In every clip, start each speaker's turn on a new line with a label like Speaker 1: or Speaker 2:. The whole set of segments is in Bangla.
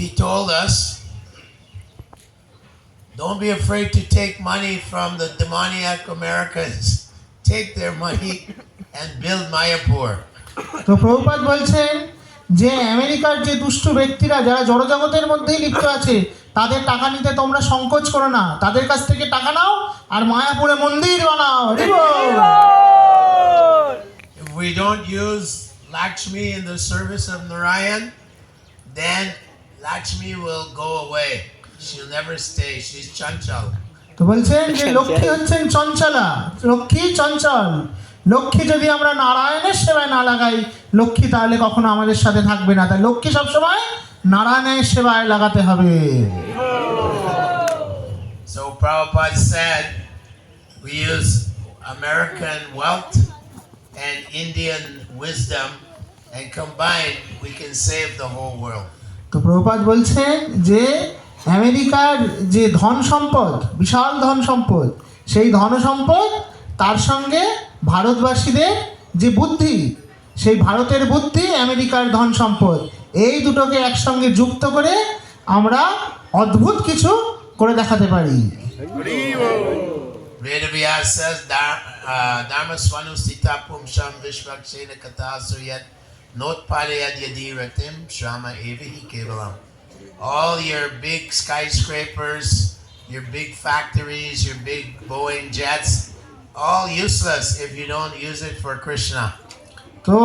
Speaker 1: he told us, don't be afraid to take money from the demoniac Americans. Take their money and build Mayapur.
Speaker 2: তো প্রভুপাদ বলছেন যে আমেরিকার যে দুষ্ট ব্যক্তিরা যারা জড়জগতের মধ্যেই লিপ্ত আছে তাদের টাকা নিতে তোমরা সংকোচ করো না, তাদের কাছ থেকে টাকা নাও আর মায়াপুরে মন্দির বানাও।
Speaker 1: If we don't use Lakshmi in the service of Narayan, then Lakshmi will go away. She'll never stay. She's chanchal.
Speaker 2: তো বলছেন যে লক্ষ্মী হচ্ছেন চঞ্চলা, লক্ষ্মী চঞ্চল। লক্ষ্মী যদি আমরা নারায়ণের সেবায় না লাগাই, লক্ষ্মী তাহলে কখনো আমাদের সাথে থাকবে না। তাই লক্ষ্মী সবসময় নারায়ণের সেবায় লাগাতে হবে।
Speaker 1: So Prabhupada said, we use American wealth and Indian wisdom, and combined we can save the whole world.
Speaker 2: তো প্রভুপাদ বলছেন যে আমেরিকার যে ধন সম্পদ, বিশাল ধন সম্পদ, সেই ধন সম্পদ তার সঙ্গে ভারতবাসীদের যে বুদ্ধি, সেই ভারতের বুদ্ধি, আমেরিকার ধন সম্পদ, এই দুটোকে একসঙ্গে যুক্ত করে আমরা অদ্ভুত কিছু করে দেখাতে পারি।
Speaker 1: Vedavyas says, Dharma svanusita pumsham vishvakshena katasuyat notparayad yadi ratim shrama evihi kevalam. All your big skyscrapers, your big factories, your big Boeing jets, all useless if you don't use it for Krishna.
Speaker 2: তো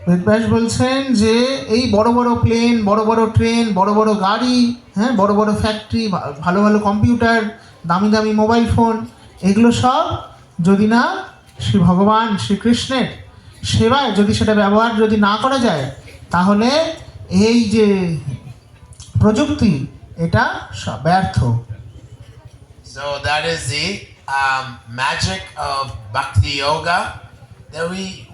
Speaker 2: বেদব্যাস বলছেন যে এই বড় বড় প্লেন, বড় বড় ট্রেন, বড় বড় গাড়ি, হ্যাঁ, বড় বড় ফ্যাক্টরি, ভালো ভালো কম্পিউটার, দামি দামি মোবাইল ফোন, এগুলো সব যদি না শ্রী ভগবান শ্রীকৃষ্ণের সেবায় যদি সেটা ব্যবহার যদি না করা যায়, তাহলে এই যে প্রযুক্তি এটা ব্যর্থ।
Speaker 1: So that is the magic of Bhakti Yoga, that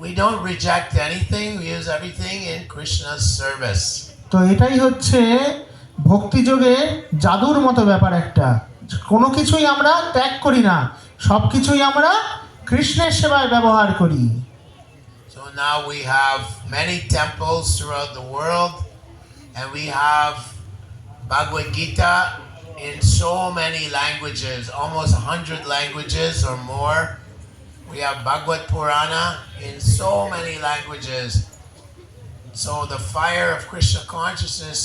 Speaker 1: we don't reject anything, we use everything in Krishna's service.
Speaker 2: তো এটাই হচ্ছে ভক্তিযোগে জাদুর মতো ব্যাপার একটা, কোনো কিছুই আমরা ত্যাগ করি না, সব কিছুই আমরা কৃষ্ণের সেবায় ব্যবহার করি।
Speaker 1: So now we have many temples throughout the world, and we have Bhagavad Gita in so many languages, almost 100 languages or more. We have Bhagavad Purana in so many languages. So the fire of Krishna consciousness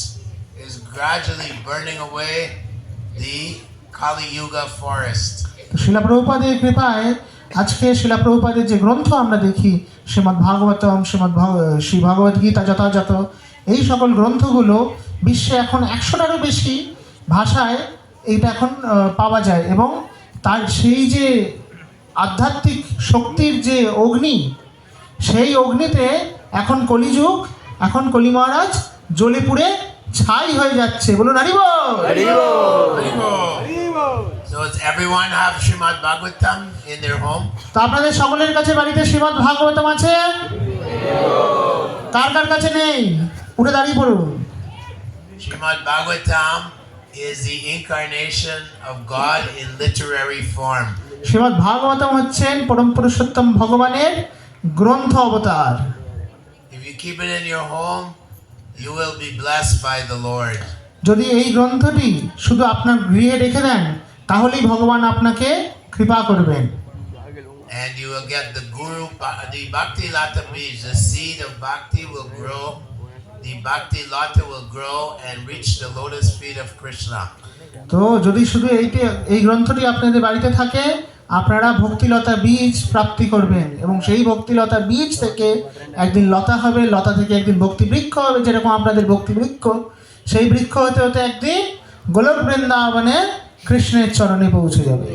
Speaker 1: is gradually burning away the Kali Yuga forest.
Speaker 2: শিলা প্রভুপাদের কৃপায় আজকে শিলা প্রভুপাদের যে গ্রন্থ আমরা দেখি, শ্রীমদ্ ভাগবতম, শ্রী ভগবদ গীতা, যথাযথ এই সকল গ্রন্থগুলো বিশ্বে এখন 100টারও বেশি ভাষায় এইটা এখন পাওয়া যায়, এবং তার সেই যে আধ্যাত্মিক শক্তির যে অগ্নি, সেই অগ্নিতে এখন কলিযুগ, এখন কলি মহারাজ জ্বলে পুড়ে ছাই হয়ে যাচ্ছে। বলুন হরি বল।
Speaker 1: So does everyone have Srimad Bhagavatam in their home?
Speaker 2: তো আপনাদের সকলের কাছে বাড়িতে শ্রীমদ্ ভাগবতম আছে? কার কার কাছে নেই? উঠে দাঁড়িয়ে পড়ুন।
Speaker 1: Srimad Bhagavatam is the incarnation of God in literary form.
Speaker 2: Shrimad Bhagavatam হচ্ছেন পরম পুরুষোত্তম ভগবানের গ্রন্থ অবতার।
Speaker 1: If you keep it in your home, you will be blessed by the Lord.
Speaker 2: যদি এই গ্রন্থটি শুধু আপনার গৃহে রেখে দেন, তাহলেই ভগবান আপনাকে কৃপা করবেন।
Speaker 1: And you will get the Guru, the Bhakti Lata Bij, the seed of Bhakti will grow, the Bhakti Lata will grow and reach the lotus feet of Krishna.
Speaker 2: তো যদি শুধু এই গ্রন্থটি আপনাদের বাড়িতে থাকে, আপনারা ভক্তিলতা বীজ প্রাপ্তি করবেন, এবং সেই ভক্তিলতা বীজ থেকে একদিন লতা হবে, লতা থেকে একদিন ভক্তি বৃক্ষ হবে, যেরকম আপনাদের ভক্তি বৃক্ষ, সেই বৃক্ষ হতে হতে একদিন গোলক বৃন্দাবনে কৃষ্ণের চরণে পৌঁছে যাবে।